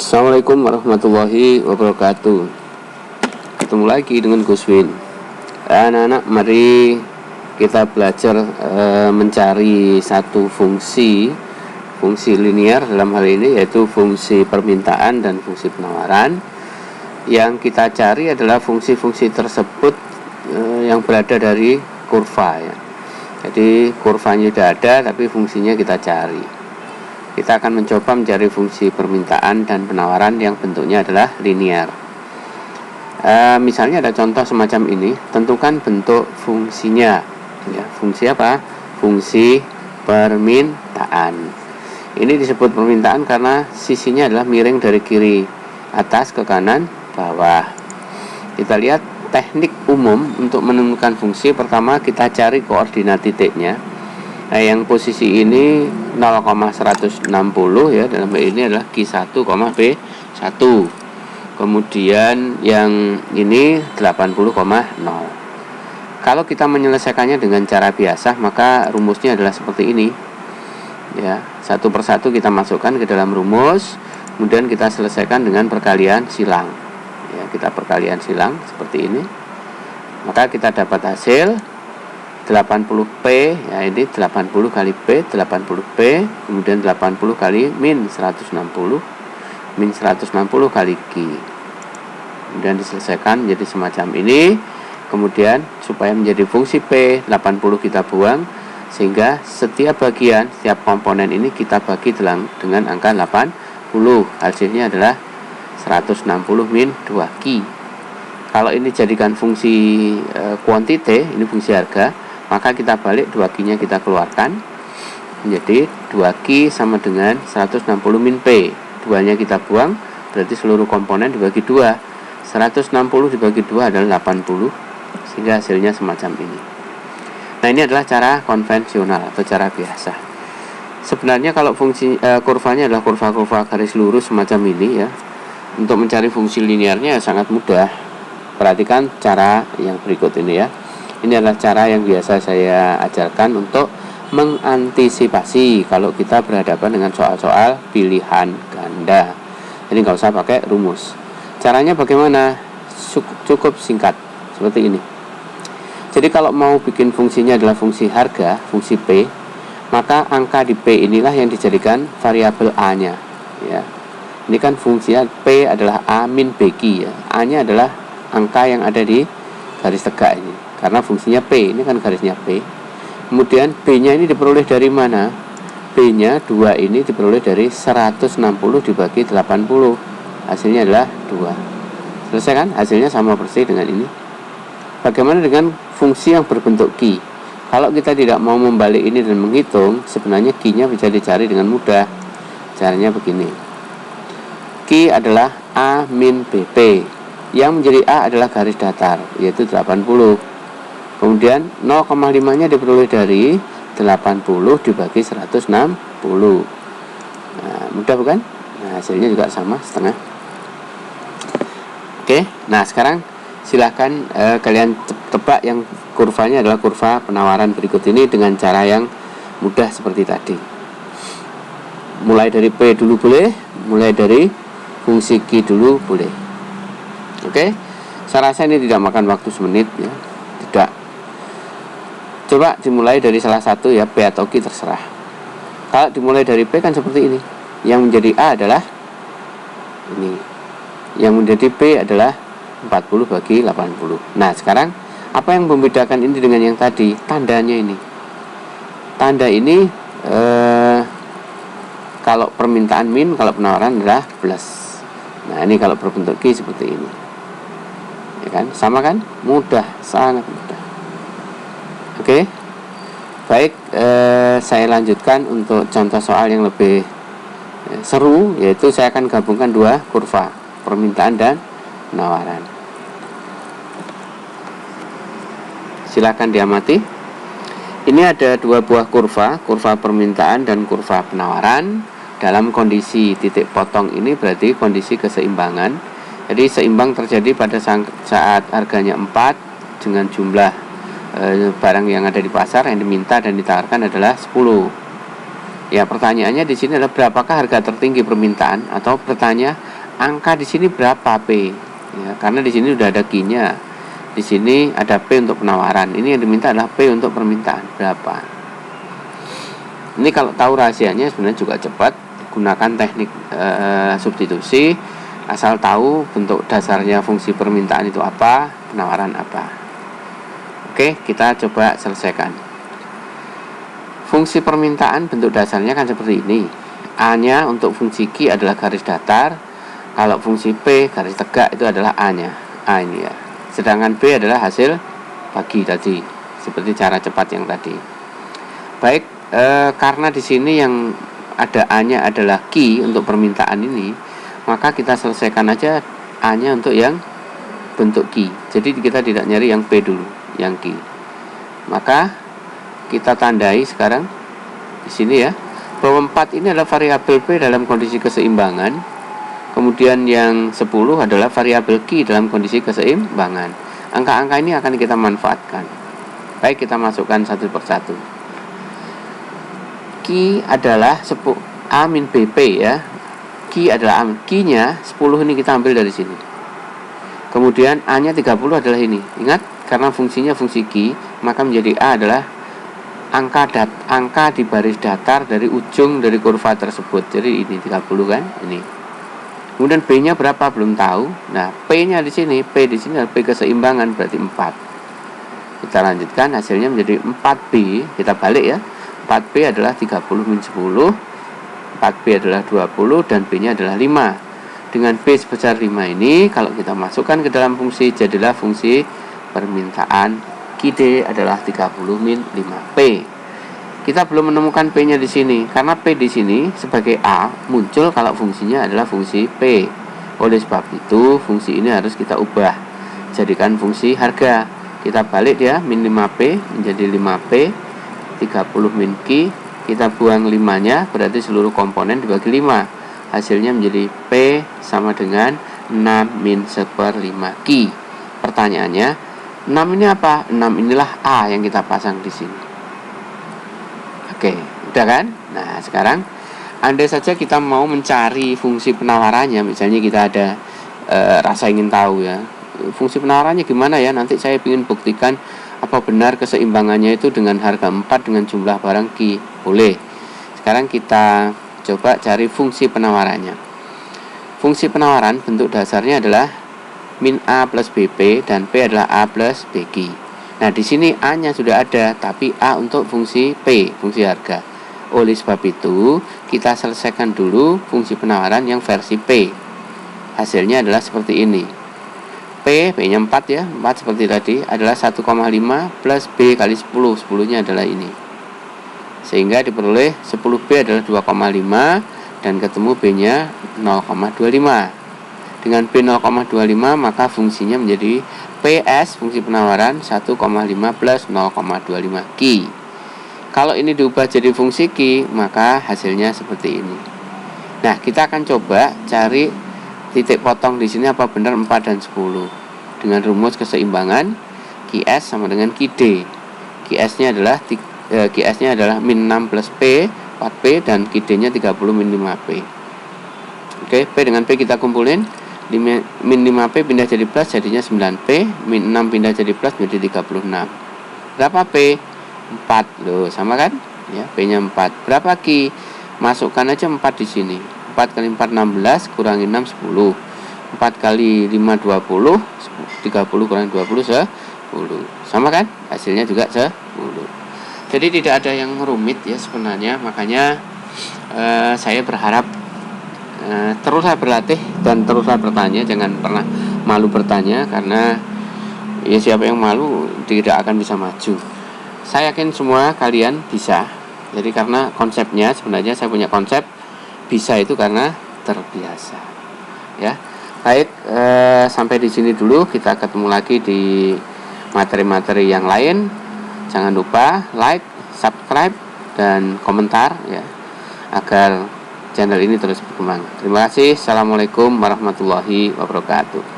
Assalamualaikum warahmatullahi wabarakatuh. Ketemu lagi dengan Guswin. Anak-anak, mari kita belajar mencari satu fungsi linear dalam hal ini, yaitu fungsi permintaan dan fungsi penawaran. Yang kita cari adalah fungsi-fungsi tersebut yang berada dari kurva, ya. Jadi kurvanya sudah ada, tapi fungsinya kita cari. Kita akan mencoba mencari fungsi permintaan dan penawaran yang bentuknya adalah linear. Misalnya ada contoh semacam ini. Tentukan bentuk fungsinya, ya. Fungsi apa? Fungsi permintaan. Ini disebut permintaan karena sisinya adalah miring dari kiri atas ke kanan bawah. Kita lihat teknik umum untuk menemukan fungsi. Pertama, kita cari koordinat titiknya. Nah, yang posisi ini 0,160, ya, dalam hal ini adalah Q1, B1. Kemudian yang ini 80,0. Kalau kita menyelesaikannya dengan cara biasa, maka rumusnya adalah seperti ini. Ya, satu persatu kita masukkan ke dalam rumus, kemudian kita selesaikan dengan perkalian silang. Ya, kita perkalian silang seperti ini. Maka kita dapat hasil 80P, ya, ini 80 kali P, 80P, kemudian 80 kali min 160, min 160 kali Q. Kemudian diselesaikan menjadi semacam ini. Kemudian supaya menjadi fungsi P, 80 kita buang, sehingga setiap bagian, setiap komponen ini kita bagi dengan angka 80. Hasilnya adalah 160 min 2Q. Kalau ini jadikan fungsi kuantiti, ini fungsi harga, maka kita balik 2Q-nya kita keluarkan menjadi 2Q sama dengan 160 min P. 2-nya kita buang, berarti seluruh komponen dibagi 2. 160 dibagi 2 adalah 80, sehingga hasilnya semacam ini. Nah, ini adalah cara konvensional atau cara biasa. Sebenarnya kalau fungsi kurvanya adalah kurva-kurva garis lurus semacam ini, ya. Untuk mencari fungsi linearnya sangat mudah. Perhatikan cara yang berikut ini, ya. Ini adalah cara yang biasa saya ajarkan untuk mengantisipasi kalau kita berhadapan dengan soal-soal pilihan ganda. Jadi nggak usah pakai rumus. Caranya bagaimana? Cukup singkat seperti ini. Jadi kalau mau bikin fungsinya adalah fungsi harga, fungsi P, maka angka di P inilah yang dijadikan variabel A-nya, ya. Ini kan fungsinya P adalah A min BQ, ya. A-nya adalah angka yang ada di garis tegak ini. Karena fungsinya P, ini kan garisnya P. Kemudian B-nya ini diperoleh dari mana? B-nya 2 ini diperoleh dari 160 dibagi 80. Hasilnya adalah 2. Selesai kan? Hasilnya sama persis dengan ini. Bagaimana dengan fungsi yang berbentuk Q? Kalau kita tidak mau membalik ini dan menghitung, sebenarnya Q-nya bisa dicari dengan mudah. Caranya begini. Q adalah A min BP. Yang menjadi A adalah garis datar, yaitu 80. Kemudian 0,5-nya diperoleh dari 80 dibagi 160. Nah, mudah bukan? Nah, hasilnya juga sama, setengah. Oke, nah sekarang silahkan kalian tebak yang kurvanya adalah kurva penawaran berikut ini dengan cara yang mudah seperti tadi. Mulai dari P dulu boleh, mulai dari fungsi Q dulu boleh. Oke, saya rasa ini tidak makan waktu semenit, ya. Tidak. Coba dimulai dari salah satu, ya, P atau Q terserah. Kalau dimulai dari P kan seperti ini. Yang menjadi A adalah ini. Yang menjadi P adalah 40 bagi 80. Nah, sekarang apa yang membedakan ini dengan yang tadi? Tandanya ini. Tanda ini kalau permintaan min, kalau penawaran adalah plus. Nah, ini kalau berbentuk Q seperti ini. Ya kan? Sama kan? Mudah, sangat mudah. Oke, baik, saya lanjutkan untuk contoh soal yang lebih seru, yaitu saya akan gabungkan dua kurva, permintaan dan penawaran. Silakan diamati. Ini ada dua buah kurva permintaan dan kurva penawaran. Dalam kondisi titik potong ini berarti kondisi keseimbangan. Jadi seimbang terjadi pada saat harganya 4 dengan jumlah barang yang ada di pasar yang diminta dan ditawarkan adalah 10. Ya, pertanyaannya di sini adalah berapakah harga tertinggi permintaan, atau bertanya angka di sini berapa P, ya, karena di sini udah ada Q-nya, di sini ada P untuk penawaran, ini yang diminta adalah P untuk permintaan berapa. Ini kalau tahu rahasianya sebenarnya juga cepat, gunakan teknik substitusi, asal tahu bentuk dasarnya fungsi permintaan itu apa, penawaran apa. Oke, kita coba selesaikan. Fungsi permintaan bentuk dasarnya kan seperti ini. A-nya untuk fungsi Q adalah garis datar, kalau fungsi P garis tegak itu adalah A-nya, A ini ya. Sedangkan B adalah hasil bagi tadi, seperti cara cepat yang tadi. Baik, karena di sini yang ada A-nya adalah Q untuk permintaan ini, maka kita selesaikan aja A-nya untuk yang bentuk Q. Jadi kita tidak nyari yang P dulu, yang Q. Maka kita tandai sekarang di sini ya, bahwa 4 ini adalah variabel P dalam kondisi keseimbangan. Kemudian yang 10 adalah variabel Q dalam kondisi keseimbangan. Angka-angka ini akan kita manfaatkan. Baik, kita masukkan satu persatu. Q adalah A min BP ya. Q adalah A. Q-nya 10 ini kita ambil dari sini. Kemudian A-nya 30 adalah ini. Ingat, karena fungsinya fungsi Q, maka menjadi A adalah angka di baris datar dari ujung dari kurva tersebut. Jadi ini 30 kan, ini. Kemudian B-nya berapa belum tahu. Nah, P-nya di sini, P di sini adalah P keseimbangan, berarti 4. Kita lanjutkan, hasilnya menjadi 4B. Kita balik ya. 4B adalah 30 min 10, 4B adalah 20 dan B-nya adalah 5. Dengan B sebesar 5 ini kalau kita masukkan ke dalam fungsi, jadilah fungsi permintaan QD adalah 30 min 5P. Kita belum menemukan P-nya di sini karena P di sini sebagai A muncul kalau fungsinya adalah fungsi P. Oleh sebab itu fungsi ini harus kita ubah jadikan fungsi harga. Kita balik ya, min 5P menjadi 5P, 30 min Q, kita buang 5-nya, berarti seluruh komponen dibagi 5. Hasilnya menjadi P sama dengan 6 min 1/5 Q. Pertanyaannya, 6 ini apa? 6 inilah A yang kita pasang di sini. Oke, udah kan? Nah, sekarang andai saja kita mau mencari fungsi penawarannya, misalnya kita ada rasa ingin tahu ya, fungsi penawarannya gimana ya? Nanti saya ingin buktikan apa benar keseimbangannya itu dengan harga 4 dengan jumlah barang Q. Boleh. Sekarang kita coba cari fungsi penawarannya. Fungsi penawaran bentuk dasarnya adalah min A plus BP dan P adalah A plus BQ. Nah, di sini A-nya sudah ada, tapi A untuk fungsi P, fungsi harga. Oleh sebab itu, kita selesaikan dulu fungsi penawaran yang versi P. Hasilnya adalah seperti ini. P-nya 4 ya, 4 seperti tadi, adalah 1,5 plus B kali 10, 10-nya adalah ini. Sehingga diperoleh 10B adalah 2,5 dan ketemu B-nya 0,25. Dengan B 0,25 maka fungsinya menjadi PS, fungsi penawaran 1,5 plus 0,25 Q. Kalau ini diubah jadi fungsi Q, maka hasilnya seperti ini. Nah, kita akan coba cari titik potong di sini apa benar 4 dan 10. Dengan rumus keseimbangan QS sama dengan QD. QS-nya adalah min 6 plus P, 4P dan QD-nya 30 min 5P. Oke, P dengan P kita kumpulin. Min 5P pindah jadi plus jadinya 9P, min 6 pindah jadi plus menjadi 36. Berapa P? 4 loh, sama kan? Ya, P-nya 4. Berapa Q? Masukkan aja 4 di sini. 4 kali 4 16, kurangi 6 10. 4 kali 5 20, 30 kurangi 20 10. Sama kan? Hasilnya juga 10. Jadi tidak ada yang rumit ya sebenarnya, makanya saya berharap teruslah berlatih dan teruslah bertanya, jangan pernah malu bertanya, karena ya siapa yang malu tidak akan bisa maju. Saya yakin semua kalian bisa. Jadi karena konsepnya sebenarnya saya punya konsep bisa itu karena terbiasa. Ya. Baik, sampai di sini dulu, kita ketemu lagi di materi-materi yang lain. Jangan lupa like, subscribe dan komentar ya, agar channel ini terus berkembang. Terima kasih. Assalamualaikum warahmatullahi wabarakatuh.